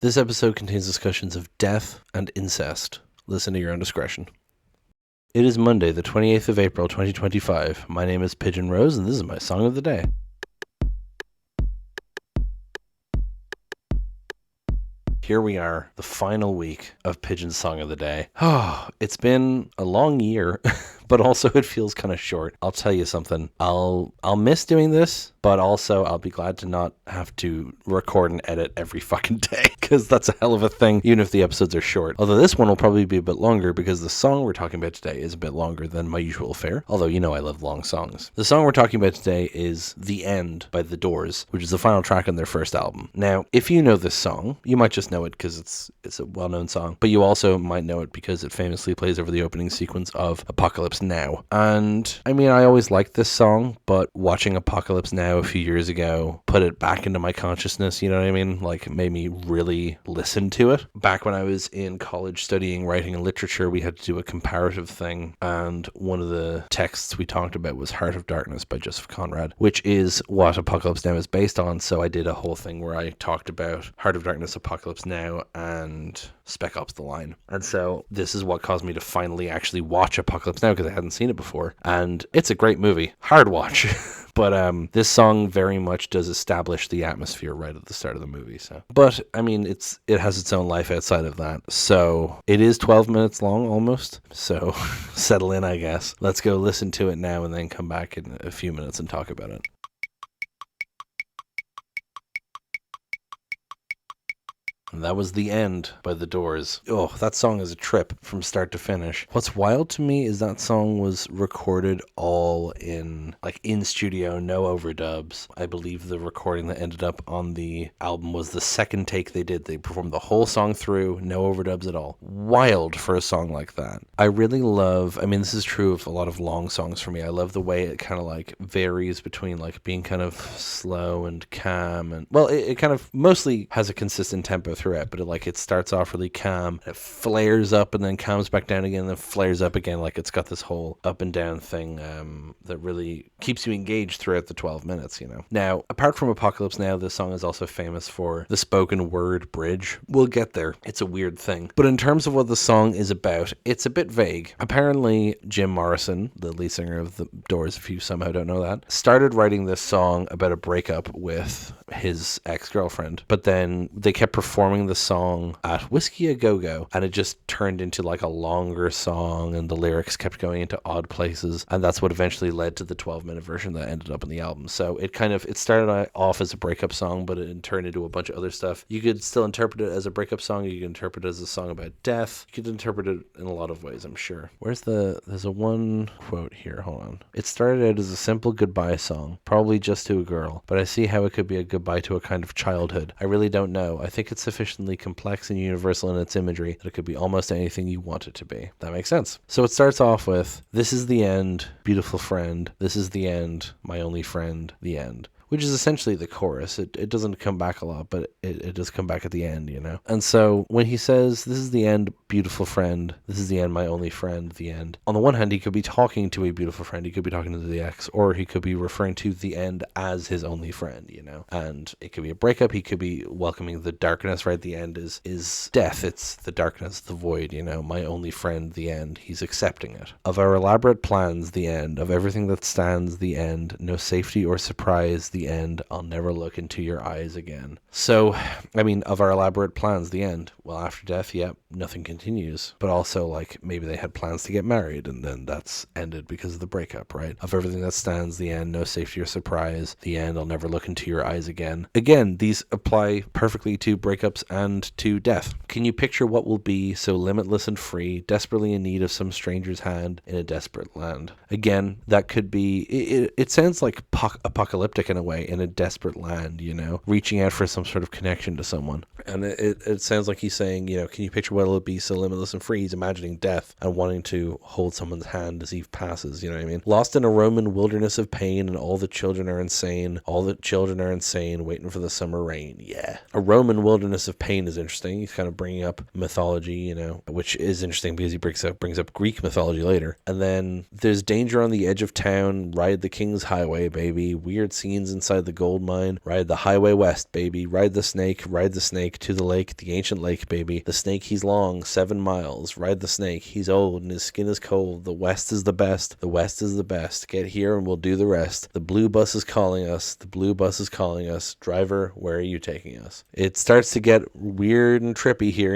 This episode contains discussions of death and incest. Listen to your own discretion. It is Monday, the 28th of April, 2025. My name is Pigeon Rose, and this is my song of the day. Here we are, the final week of Pigeon's Song of the Day. Oh, it's been a long year, but also it feels kind of short. I'll tell you something. I'll miss doing this, but also I'll be glad to not have to record and edit every fucking day, because that's a hell of a thing, even if the episodes are short. Although this one will probably be a bit longer, because the song we're talking about today is a bit longer than my usual fare. Although, you know I love long songs. The song we're talking about today is The End by The Doors, which is the final track on their first album. Now, if you know this song, you might just know it because it's a well-known song, but you also might know it because it famously plays over the opening sequence of Apocalypse Now. And I mean, I always liked this song, but watching Apocalypse Now a few years ago put it back into my consciousness, you know what I mean? Like, it made me really listen to it. Back when I was in college studying writing and literature, we had to do a comparative thing, and one of the texts we talked about was Heart of Darkness by Joseph Conrad, which is what Apocalypse Now is based on. So I did a whole thing where I talked about Heart of Darkness, Apocalypse Now, and Spec Ops: The Line. And so this is what caused me to finally actually watch Apocalypse Now, because I hadn't seen it before. And it's a great movie. Hard watch. But this song very much does establish the atmosphere right at the start of the movie. So, but I mean, it has its own life outside of that. So it is 12 minutes long almost. So settle in, I guess. Let's go listen to it now and then come back in a few minutes and talk about it. And that was The End by The Doors. Oh, that song is a trip from start to finish. What's wild to me is that song was recorded all in studio, no overdubs. I believe the recording that ended up on the album was the second take they did. They performed the whole song through, no overdubs at all. Wild for a song like that. I really love, I mean, this is true of a lot of long songs for me. I love the way it kind of varies between being kind of slow and calm, and well, it kind of mostly has a consistent tempo throughout, but it starts off really calm, it flares up and then calms back down again, and then flares up again. It's got this whole up and down thing that really keeps you engaged throughout the 12 minutes, you know. Now, apart from Apocalypse Now, this song is also famous for the spoken word bridge. We'll get there. It's a weird thing. But in terms of what the song is about, it's a bit vague. Apparently, Jim Morrison, the lead singer of The Doors, if you somehow don't know that, started writing this song about a breakup with his ex-girlfriend, but then they kept performing the song at Whiskey A Go-Go, and it just turned into a longer song, and the lyrics kept going into odd places, and that's what eventually led to the 12-minute version that ended up in the album. So it started off as a breakup song, but it turned into a bunch of other stuff. You could still interpret it as a breakup song, you could interpret it as a song about death, you could interpret it in a lot of ways, I'm sure. There's a one quote here, hold on. It started out as a simple goodbye song, probably just to a girl, but I see how it could be a goodbye to a kind of childhood. I really don't know. I think it's sufficiently complex and universal in its imagery that it could be almost anything you want it to be. That makes sense. So it starts off with, "This is the end, beautiful friend. This is the end, my only friend, the end." Which is essentially the chorus. It doesn't come back a lot, but it does come back at the end, you know? And so when he says, "This is the end, beautiful friend. This is the end, my only friend, the end." On the one hand, he could be talking to a beautiful friend. He could be talking to the ex, or he could be referring to the end as his only friend, you know? And it could be a breakup. He could be welcoming the darkness, right? The end is death. It's the darkness, the void, you know? My only friend, the end. He's accepting it. "Of our elaborate plans, the end. Of everything that stands, the end. No safety or surprise, the end. I'll never look into your eyes again." So, I mean, of our elaborate plans, the end. Well, after death, yep, nothing continues. But also, maybe they had plans to get married, and then that's ended because of the breakup, right? "Of everything that stands, the end. No safety or surprise, the end. I'll never look into your eyes again." Again, these apply perfectly to breakups and to death. Can you picture what will be so limitless and free, desperately in need of some stranger's hand in a desperate land? Again, that could be, it sounds like apocalyptic in a way, in a desperate land, you know, reaching out for some sort of connection to someone. And it sounds like he's saying, can you picture what it'll be so limitless and free? He's imagining death and wanting to hold someone's hand as he passes, you know what I mean? Lost in a Roman wilderness of pain, and all the children are insane. All the children are insane, waiting for the summer rain. Yeah. A Roman wilderness of pain is interesting. He's kind of bringing up mythology, which is interesting because he brings up Greek mythology later. And then there's danger on the edge of town. Ride the king's highway, baby. Weird scenes inside the gold mine. Ride the highway west, baby. Ride the snake to the lake, the ancient lake, baby. The snake, he's long, 7 miles. Ride the snake, he's old and his skin is cold. The west is the best. The west is the best. Get here and we'll do the rest. The blue bus is calling us. The blue bus is calling us. Driver, where are you taking us? It starts to get weird and trippy here,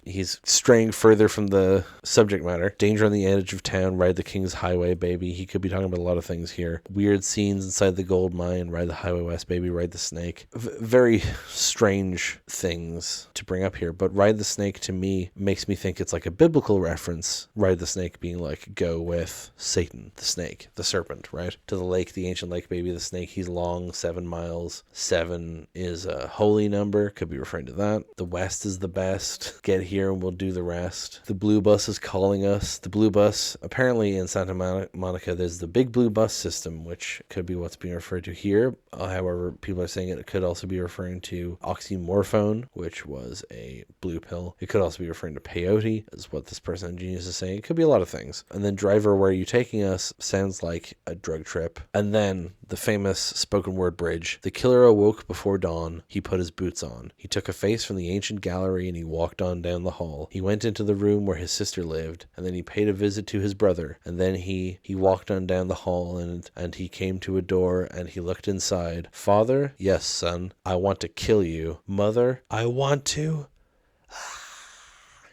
He's straying further from the subject matter. Danger on the edge of town. Ride the king's highway, baby. He could be talking about a lot of things here. Weird scenes inside the gold mine. Ride the highway west, baby. Ride the snake. Very strange things to bring up here, but ride the snake to me makes me think it's like a biblical reference. Ride the snake being like, go with Satan, the snake, the serpent, right? To the lake, the ancient lake, baby. The snake, he's long, 7 miles. 7 is a holy number, could be referring to that. The west is the best. Get here and we'll do the rest. The blue bus is calling us. The blue bus, apparently in Santa Monica, there's the big blue bus system, which could be what's being referred to here. However, people are saying it could also be referring to oxymorphone, which was a blue pill. It could also be referring to peyote, is what this person on Genius is saying. It could be a lot of things. And then driver, where are you taking us? Sounds like a drug trip. And then the famous spoken word bridge. The killer awoke before dawn. He put his boots on. He took a face from the ancient gallery and he walked on down the hall. He went into the room where his sister lived, and then he paid a visit to his brother. And then he walked on down the hall and he came to a door and he looked inside. Father? Yes, son. I want to kill you. Mother? I want to.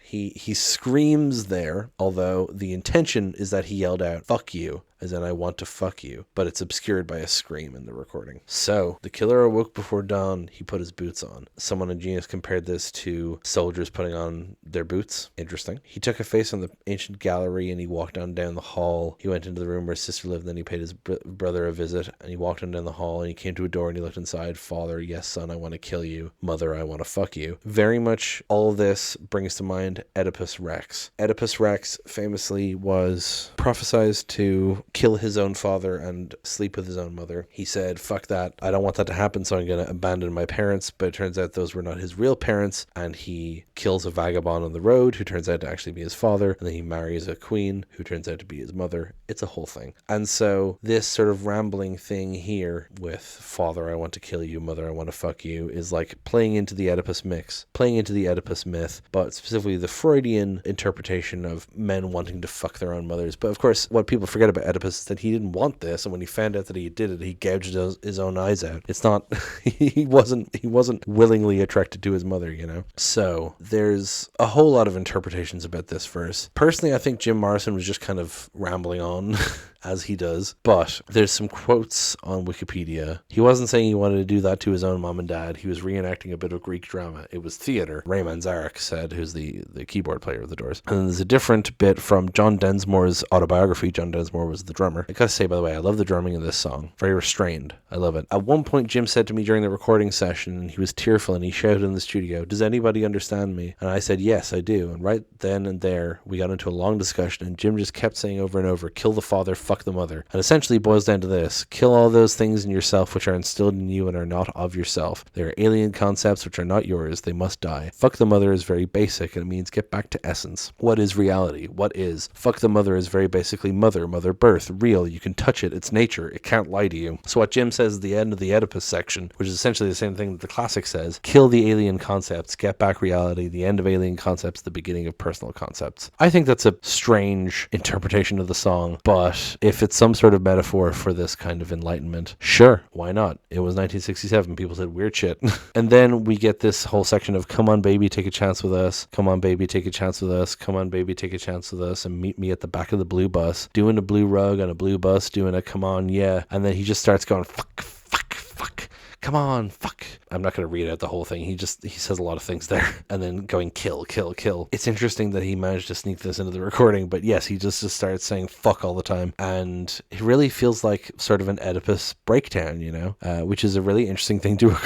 He screams there, although the intention is that he yelled out, fuck you, as in I want to fuck you, but it's obscured by a scream in the recording. So, the killer awoke before dawn, he put his boots on. Someone in Genius compared this to soldiers putting on their boots. Interesting. He took a face on the ancient gallery and he walked on down the hall. He went into the room where his sister lived, and then he paid his brother a visit, and he walked on down the hall and he came to a door and he looked inside. Father, yes, son, I want to kill you. Mother, I want to fuck you. Very much all of this brings to mind Oedipus Rex. Oedipus Rex famously was prophesized to kill his own father and sleep with his own mother. He said, fuck that, I don't want that to happen, so I'm going to abandon my parents. But it turns out those were not his real parents, and he kills a vagabond on the road who turns out to actually be his father, and then he marries a queen who turns out to be his mother. It's a whole thing. And so this sort of rambling thing here with father, I want to kill you, mother, I want to fuck you, is like playing into the Oedipus mix, playing into the Oedipus myth, but specifically the Freudian interpretation of men wanting to fuck their own mothers. But of course, what people forget about Oedipus is that he didn't want this, and when he found out that he did it, he gouged his own eyes out. It's not he wasn't willingly attracted to his mother, So there's a whole lot of interpretations about this verse. Personally, I think Jim Morrison was just kind of rambling on as he does, but there's some quotes on Wikipedia. He wasn't saying he wanted to do that to his own mom and dad. He was reenacting a bit of Greek drama. It was theater, Ray Manzarek said, who's the keyboard player of the Doors. And then there's a different bit from John Densmore's autobiography. John Densmore was the drummer. I gotta say, by the way, I love the drumming in this song. Very restrained. I love it. At one point, Jim said to me during the recording session, and he was tearful, and he shouted in the studio, does anybody understand me? And I said, yes, I do. And right then and there, we got into a long discussion, and Jim just kept saying over and over, kill the father, fuck the mother. And essentially it boils down to this: kill all those things in yourself which are instilled in you and are not of yourself. They are alien concepts which are not yours. They must die. Fuck the mother is very basic, and it means get back to essence. What is reality? What is? Fuck the mother is very basically mother birth, real. You can touch it. It's nature. It can't lie to you. So what Jim says at the end of the Oedipus section, which is essentially the same thing that the classic says, kill the alien concepts, get back reality. The end of alien concepts, the beginning of personal concepts. I think that's a strange interpretation of the song, but if it's some sort of metaphor for this kind of enlightenment, sure, why not? It was 1967. People said weird shit. And then we get this whole section of come on baby, take a chance with us. Come on baby, take a chance with us. Come on baby, take a chance with us, and meet me at the back of the blue bus, doing a blue rug on a blue bus, doing a come on, yeah. And then he just starts going fuck, fuck, fuck. come on, fuck. I'm not going to read out the whole thing. He says a lot of things there. And then going kill, kill, kill. It's interesting that he managed to sneak this into the recording, but yes, he just starts saying fuck all the time. And it really feels like sort of an Oedipus breakdown, you know, which is a really interesting thing to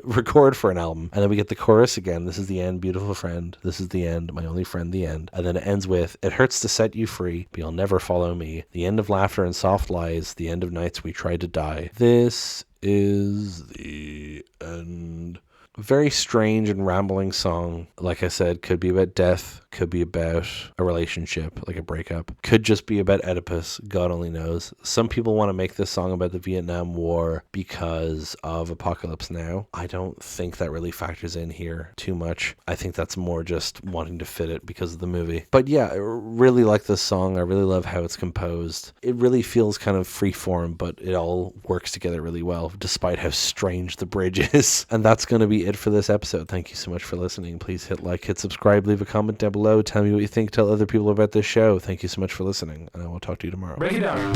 record for an album. And then we get the chorus again. This is the end, beautiful friend. This is the end, my only friend, the end. And then it ends with, it hurts to set you free, but you'll never follow me. The end of laughter and soft lies, the end of nights we tried to die. This is the end. Very strange and rambling song. Like I said, could be about death, could be about a relationship, like a breakup, could just be about Oedipus. God only knows. Some people want to make this song about the Vietnam War because of Apocalypse Now. I don't think that really factors in here too much. I think that's more just wanting to fit it because of the movie. But yeah, I really like this song. I really love how it's composed. It really feels kind of freeform, but it all works together really well, despite how strange the bridge is. And that's going to be it for this episode. Thank you so much for listening. Please hit like, hit subscribe, leave a comment down below. Tell me what you think. Tell other people about this show. Thank you so much for listening, and I will talk to you tomorrow. Break it down.